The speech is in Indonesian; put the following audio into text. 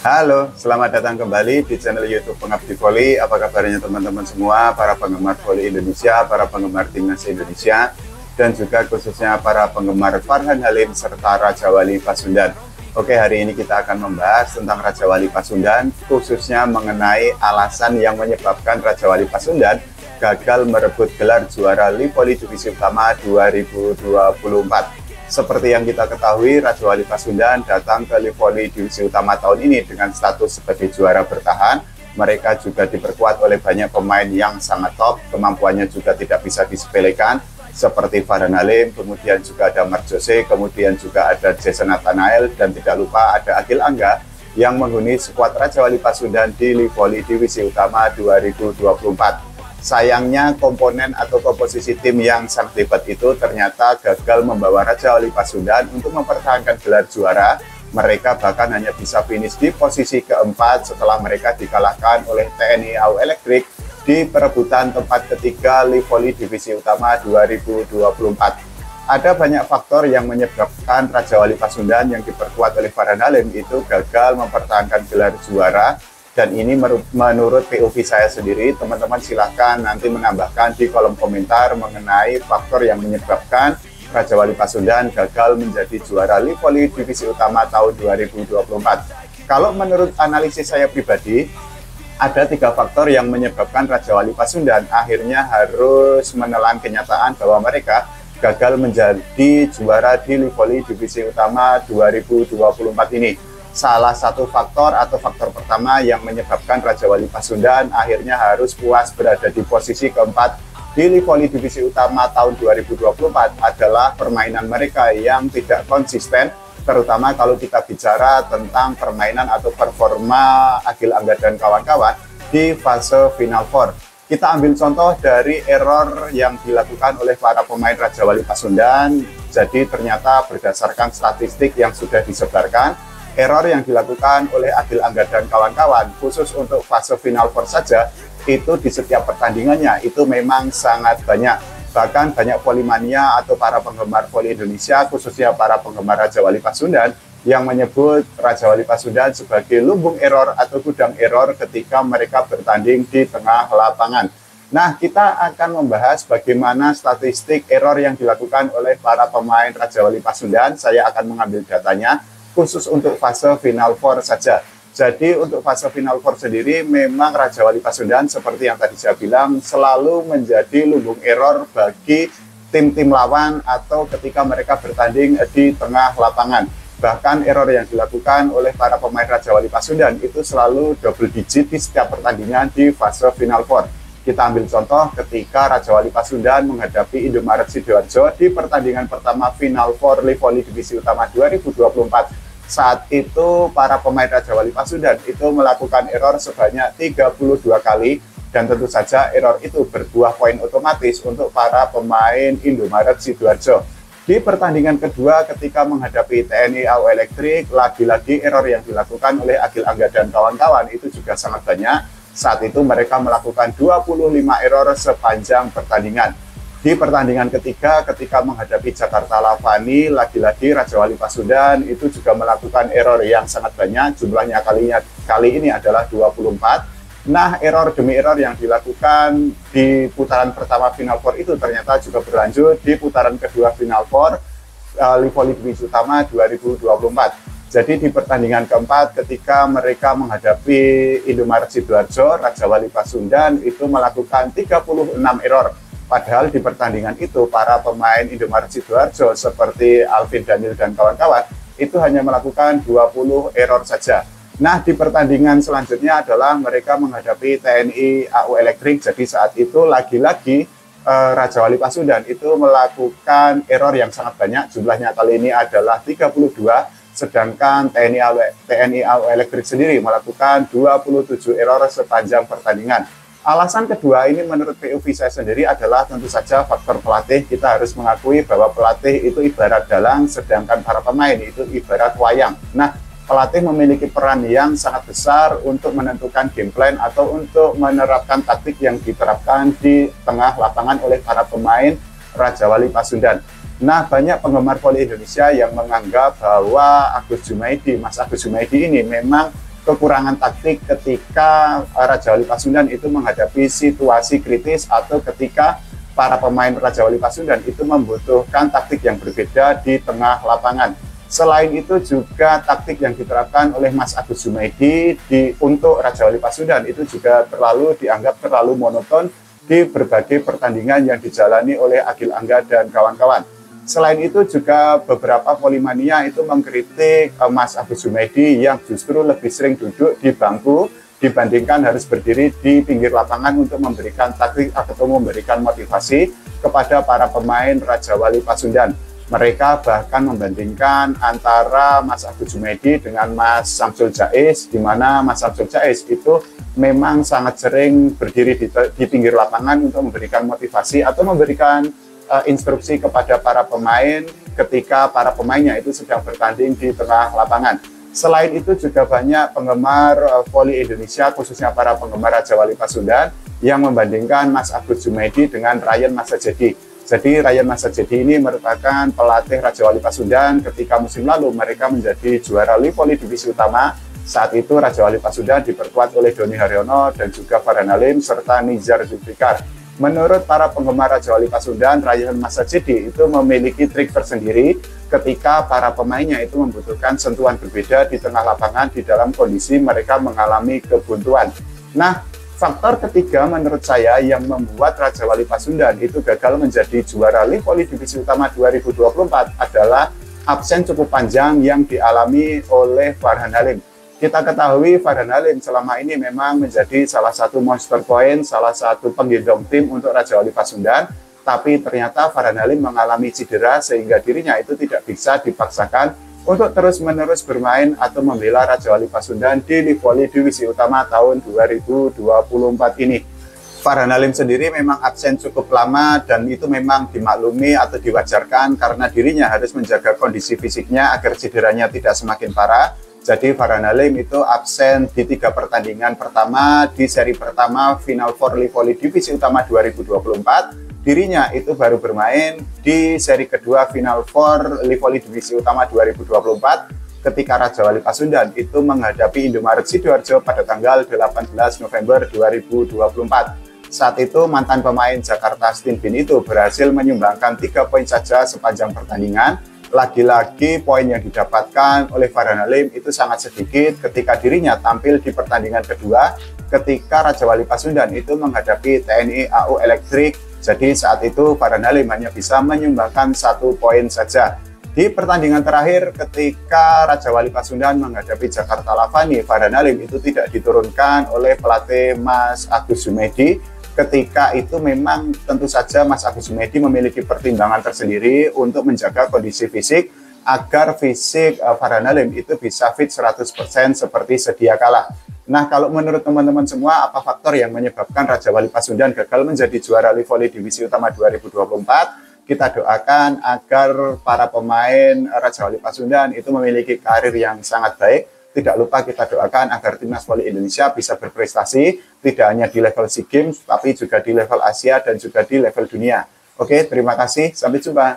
Halo, selamat datang kembali di channel YouTube Pengabdi Voli. Apa kabarnya teman-teman semua, para penggemar voli Indonesia, para penggemar timnas Indonesia, dan juga khususnya para penggemar Farhan Halim serta Raja Wali Pasundan. Oke, hari ini kita akan membahas tentang Raja Wali Pasundan, khususnya mengenai alasan yang menyebabkan Raja Wali Pasundan gagal merebut gelar juara Live Voli Divisi Utama 2024. Seperti yang kita ketahui, Raja Wali Pasundan datang ke Live Voli Divisi Utama tahun ini dengan status sebagai juara bertahan. Mereka juga diperkuat oleh banyak pemain yang sangat top, kemampuannya juga tidak bisa disepelekan, seperti Farhan Halim, kemudian juga ada Mark Jose, kemudian juga ada Jason Nathanael, dan tidak lupa ada Agil Angga yang menghuni skuad Raja Wali Pasundan di Live Voli Divisi Utama 2024. Sayangnya komponen atau komposisi tim yang sangat hebat itu ternyata gagal membawa Raja Wali Pasundan untuk mempertahankan gelar juara. Mereka bahkan hanya bisa finish di posisi keempat setelah mereka dikalahkan oleh TNI AU Elektrik di perebutan tempat ketiga Live Voli Divisi Utama 2024. Ada banyak faktor yang menyebabkan Raja Wali Pasundan yang diperkuat oleh Farhan Halim itu gagal mempertahankan gelar juara. Dan ini menurut POV saya sendiri. Teman-teman silahkan nanti menambahkan di kolom komentar mengenai faktor yang menyebabkan Raja Wali Pasundan gagal menjadi juara Live Voli Divisi Utama tahun 2024. Kalau menurut analisis saya pribadi, ada 3 faktor yang menyebabkan Raja Wali Pasundan akhirnya harus menelan kenyataan bahwa mereka gagal menjadi juara di Live Voli Divisi Utama 2024 ini. Salah satu faktor atau faktor pertama yang menyebabkan Raja Wali Pasundan akhirnya harus puas berada di posisi keempat di Live Voli Divisi Utama tahun 2024 adalah permainan mereka yang tidak konsisten, terutama kalau kita bicara tentang permainan atau performa Agil Angga dan kawan-kawan di fase Final Four. Kita ambil contoh dari error yang dilakukan oleh para pemain Raja Wali Pasundan. Jadi ternyata berdasarkan statistik yang sudah disebarkan, error yang dilakukan oleh Agil Angga dan kawan-kawan khusus untuk fase Final Four saja itu di setiap pertandingannya itu memang sangat banyak. Bahkan banyak volimania atau para penggemar voli Indonesia, khususnya para penggemar Raja Wali Pasundan, yang menyebut Raja Wali Pasundan sebagai lumbung error atau gudang error ketika mereka bertanding di tengah lapangan. Nah, kita akan membahas bagaimana statistik error yang dilakukan oleh para pemain Raja Wali Pasundan. Saya akan mengambil datanya khusus untuk fase Final Four saja. Jadi untuk fase Final Four sendiri memang Raja Wali Pasundan seperti yang tadi saya bilang selalu menjadi lumbung error bagi tim-tim lawan atau ketika mereka bertanding di tengah lapangan. Bahkan error yang dilakukan oleh para pemain Raja Wali Pasundan itu selalu double digit di setiap pertandingan di fase Final Four. Kita ambil contoh ketika Raja Wali Pasundan menghadapi Indomaret Sidoarjo di pertandingan pertama Final Four Live Voli Divisi Utama 2024. Saat itu para pemain Raja Wali Pasundan itu melakukan error sebanyak 32 kali, dan tentu saja error itu berbuah poin otomatis untuk para pemain Indomaret Sidoarjo. Di pertandingan kedua ketika menghadapi TNI AU Elektrik, lagi-lagi error yang dilakukan oleh Agil Angga dan kawan-kawan itu juga sangat banyak. Saat itu mereka melakukan 25 error sepanjang pertandingan. Di pertandingan ketiga ketika menghadapi Jakarta Lavani, lagi-lagi Raja Wali Pasundan itu juga melakukan error yang sangat banyak, jumlahnya kali ini adalah 24. Nah, error demi error yang dilakukan di putaran pertama Final Four itu ternyata juga berlanjut di putaran kedua Final Four Live Voli Divisi Utama 2024. Jadi di pertandingan keempat ketika mereka menghadapi Indomaret Sidoarjo, Raja Wali Pasundan itu melakukan 36 error. Padahal di pertandingan itu para pemain Indomaret Sidoarjo seperti Alvin Daniel dan kawan-kawan itu hanya melakukan 20 error saja. Nah, di pertandingan selanjutnya adalah mereka menghadapi TNI AU Elektrik. Jadi saat itu lagi-lagi Raja Wali Pasundan itu melakukan error yang sangat banyak. Jumlahnya kali ini adalah 32, sedangkan TNI AU Elektrik sendiri melakukan 27 error sepanjang pertandingan. Alasan kedua ini menurut POV saya sendiri adalah tentu saja faktor pelatih. Kita harus mengakui bahwa pelatih itu ibarat dalang, sedangkan para pemain itu ibarat wayang. Nah, pelatih memiliki peran yang sangat besar untuk menentukan game plan atau untuk menerapkan taktik yang diterapkan di tengah lapangan oleh para pemain Raja Wali Pasundan. Nah, banyak penggemar voli Indonesia yang menganggap bahwa Mas Agus Jumaidi ini memang kekurangan taktik ketika Raja Wali Pasundan itu menghadapi situasi kritis atau ketika para pemain Raja Wali Pasundan itu membutuhkan taktik yang berbeda di tengah lapangan. Selain itu juga taktik yang diterapkan oleh Mas Agus Jumaidi untuk Raja Wali Pasundan itu juga dianggap terlalu monoton di berbagai pertandingan yang dijalani oleh Agil Angga dan kawan-kawan. Selain itu juga beberapa polimania itu mengkritik Mas Agus Jumaidi yang justru lebih sering duduk di bangku dibandingkan harus berdiri di pinggir lapangan untuk memberikan taktik atau memberikan motivasi kepada para pemain Raja Wali Pasundan. Mereka bahkan membandingkan antara Mas Agus Jumaidi dengan Mas Samsul Jais, di mana Mas Samsul Jais itu memang sangat sering berdiri di pinggir lapangan untuk memberikan motivasi atau memberikan instruksi kepada para pemain ketika para pemainnya itu sedang bertanding di tengah lapangan. Selain itu juga banyak penggemar voli Indonesia, khususnya para penggemar Raja Wali Pasundan, yang membandingkan Mas Agus Jumaidi dengan Ryan Masajedi. Jadi Ryan Masajedi ini merupakan pelatih Raja Wali Pasundan ketika musim lalu mereka menjadi juara Voli Divisi Utama. Saat itu Raja Wali Pasundan diperkuat oleh Doni Haryono dan juga Farhan Halim serta Nizar Zulfikar. Menurut para penggemar Raja Wali Pasundan, Ryan Masajedi itu memiliki trik tersendiri ketika para pemainnya itu membutuhkan sentuhan berbeda di tengah lapangan di dalam kondisi mereka mengalami kebuntuan. Nah, faktor ketiga menurut saya yang membuat Raja Wali Pasundan itu gagal menjadi juara Voli Divisi Utama 2024 adalah absen cukup panjang yang dialami oleh Farhan Halim. Kita ketahui Farhan Halim selama ini memang menjadi salah satu monster point, salah satu penggendong tim untuk Raja Wali Pasundan, tapi ternyata Farhan Halim mengalami cedera sehingga dirinya itu tidak bisa dipaksakan untuk terus-menerus bermain atau membela Raja Wali Pasundan di Voli Divisi Utama tahun 2024 ini. Farhan Halim sendiri memang absen cukup lama dan itu memang dimaklumi atau diwajarkan karena dirinya harus menjaga kondisi fisiknya agar cederanya tidak semakin parah. Jadi Farhan Halim itu absen di 3 pertandingan pertama di seri pertama Final Four Voli Divisi Utama 2024. Dirinya itu baru bermain di seri kedua Final Four Voli Divisi Utama 2024 ketika Raja Wali Pasundan itu menghadapi Indomaret Sidoarjo pada tanggal 18 November 2024. Saat itu mantan pemain Jakarta Stinbin itu berhasil menyumbangkan 3 poin saja sepanjang pertandingan. Lagi-lagi poin yang didapatkan oleh Farhan Halim itu sangat sedikit ketika dirinya tampil di pertandingan kedua ketika Raja Wali Pasundan itu menghadapi TNI AU Elektrik. Jadi saat itu Farhan Halim hanya bisa menyumbangkan 1 poin saja. Di pertandingan terakhir ketika Raja Wali Pasundan menghadapi Jakarta Lavani, Farhan Halim itu tidak diturunkan oleh pelatih Mas Agus Jumaidi. Ketika itu memang tentu saja Mas Agus Jumaidi memiliki pertimbangan tersendiri untuk menjaga kondisi fisik agar fisik Farhan Halim itu bisa fit 100% seperti sedia kala. Nah, kalau menurut teman-teman semua, apa faktor yang menyebabkan Raja Wali Pasundan gagal menjadi juara Voli Divisi Utama 2024? Kita doakan agar para pemain Raja Wali Pasundan itu memiliki karir yang sangat baik. Tidak lupa kita doakan agar Timnas Voli Indonesia bisa berprestasi, tidak hanya di level SEA Games, tapi juga di level Asia dan juga di level dunia. Oke, terima kasih. Sampai jumpa.